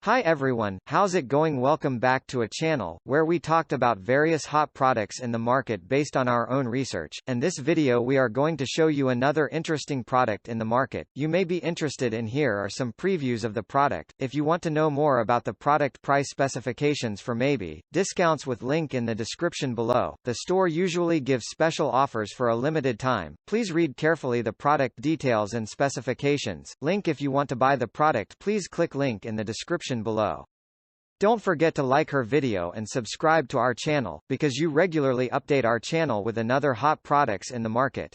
Hi everyone, how's it going? Welcome back to a channel, where we talked about various hot products in the market based on our own research, and this video we are going to show you another interesting product in the market. You may be interested in. Here are some previews of the product. If you want to know more about the product price specifications for maybe discounts with link in the description below. The store usually gives special offers for a limited time. Please read carefully the product details and specifications. Link if you want to buy the product. Please click link in the description below. Don't forget to like her video and subscribe to our channel, because you regularly update our channel with another hot products in the market.